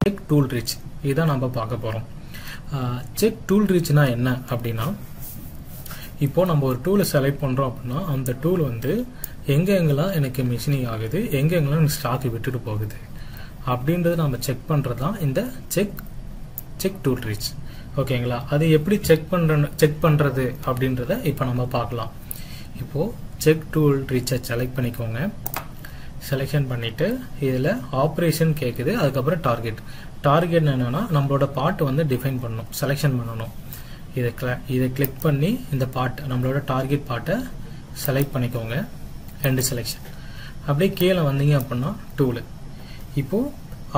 Check tool reach இதான் நம்ம பார்க்க போகிறோம். செக் டூல் ரீச்னா என்ன அப்படின்னா, இப்போ நம்ம ஒரு டூலை செலக்ட் பண்ணுறோம் அப்படின்னா அந்த டூல் வந்து எங்கெங்கெல்லாம் எனக்கு மிஷினிங் ஆகுது, எங்கெங்கெல்லாம் எனக்கு ஸ்டாக் விட்டுட்டு போகுது அப்படின்றத நம்ம செக் பண்ணுறது தான் இந்த செக் டூல் ரீச். ஓகேங்களா? அது எப்படி செக் பண்ணுறது அப்படின்றத இப்போ நம்ம பார்க்கலாம். இப்போது செக் டூல் ரீச்சை செலக்ட் பண்ணிக்கோங்க. செலெக்ஷன் பண்ணிவிட்டு இதில் ஆப்ரேஷன் கேட்குது, அதுக்கப்புறம் டார்கெட் என்னென்னா நம்மளோட பார்ட் வந்து டிஃபைன் பண்ணணும், செலெக்ஷன் பண்ணணும். இதை கிளிக் பண்ணி இந்த பார்ட் நம்மளோட டார்கெட் பார்ட்டை செலக்ட் பண்ணிக்கோங்க. ரெண்டு செலெக்ஷன். அப்படியே கீழே வந்தீங்க அப்படின்னா டூலு. இப்போது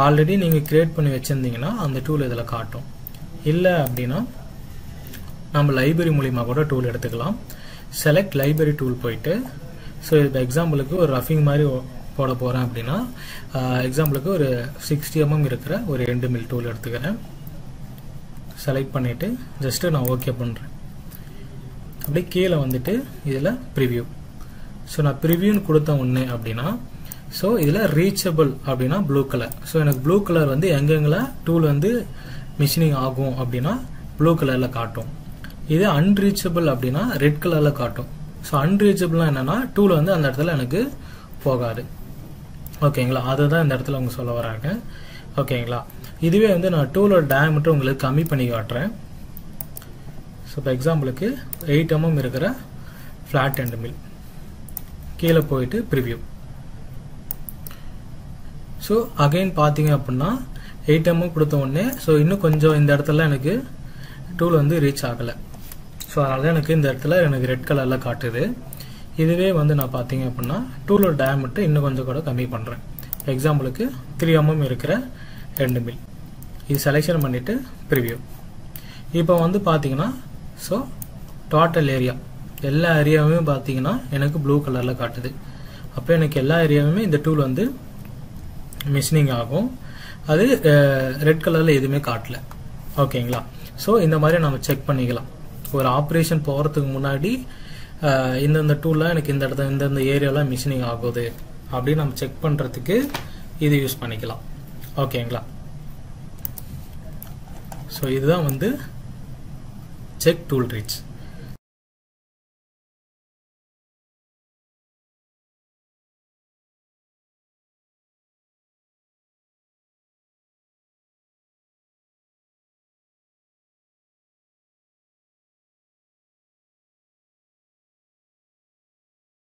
ஆல்ரெடி நீங்கள் கிரியேட் பண்ணி வச்சுருந்தீங்கன்னா அந்த டூல் இதில் காட்டும். இல்லை அப்படின்னா நம்ம லைப்ரரி மூலிமா கூட டூல் எடுத்துக்கலாம். செலக்ட் லைப்ரரி டூல் போயிட்டு, ஸோ இப்போ எக்ஸாம்பிளுக்கு ஒரு ரஃபிங் மாதிரி போட போகிறேன் அப்படின்னா எக்ஸாம்பிளுக்கு ஒரு 60 mm இருக்கிற ஒரு 2 mm டூல் எடுத்துக்கிறேன். செலக்ட் பண்ணிவிட்டு ஜஸ்ட்டு நான் ஓகே பண்ணுறேன். அப்படியே கீழே வந்துட்டு இதில் ப்ரிவ்யூ. ஸோ நான் ப்ரிவ்யூன்னு கொடுத்த ஒன்று அப்படின்னா, ஸோ இதில் ரீச்சபிள் அப்படின்னா ப்ளூ கலர். ஸோ எனக்கு ப்ளூ கலர் வந்து எங்கெங்கெல்லாம் டூல் வந்து மிஷினிங் ஆகும் அப்படின்னா ப்ளூ கலரில் காட்டும். இது அன்ரீச்சபிள் அப்படின்னா ரெட் கலரில் காட்டும். ஸோ அன்ரீச்சபிள்னா என்னென்னா டூல் வந்து அந்த இடத்துல எனக்கு போகாது. ஓகேங்களா? அதுதான் இந்த இடத்துல அவங்க சொல்ல வராங்க. ஓகேங்களா? இதுவே வந்து நான் டூலோட டயமீட்டர் உங்களுக்கு கம்மி பண்ணி காட்டுறேன். ஸோ இப்போ எக்ஸாம்பிளுக்கு 8 mm இருக்கிற ஃப்ளாட் எண்ட் மில். கீழே போயிட்டு ப்ரிவ்யூ. ஸோ அகைன் பார்த்தீங்க அப்படின்னா 8 mm கொடுத்த உடனே ஸோ இன்னும் கொஞ்சம் இந்த இடத்துல எனக்கு டூல் வந்து ரீச் ஆகலை. ஸோ அதனால தான் எனக்கு இந்த இடத்துல எனக்கு ரெட் கலரில் காட்டுது. இதுவே வந்து நான் பார்த்தீங்க அப்படின்னா டூலோட டயமீட்டர் இன்னும் கொஞ்சம் கூட கம்மி பண்ணுறேன். எக்ஸாம்பிளுக்கு 3 mm இருக்கிற 2 mm. இது செலெக்ஷன் பண்ணிவிட்டு ப்ரிவ்யூ. இப்போ வந்து பார்த்தீங்கன்னா ஸோ டோட்டல் ஏரியா எல்லா ஏரியாவுமே பார்த்தீங்கன்னா எனக்கு ப்ளூ கலரில் காட்டுது. அப்போ எனக்கு எல்லா ஏரியாவுமே இந்த டூல் வந்து மிஷினிங் ஆகும். அது ரெட் கலரில் எதுவுமே காட்டல. ஓகேங்களா? ஸோ இந்த மாதிரி நம்ம செக் பண்ணிக்கலாம். ஒரு ஆப்ரேஷன் போகிறதுக்கு முன்னாடி இந்தந்த டூலில் எனக்கு இந்த இடத்துல இந்தந்த ஏரியாவில் மிஷினிங் ஆகுது அப்படின்னு நம்ம செக் பண்ணுறதுக்கு இது யூஸ் பண்ணிக்கலாம். ஓகேங்களா? ஸோ இதுதான் வந்து செக் டூல் ரீச்.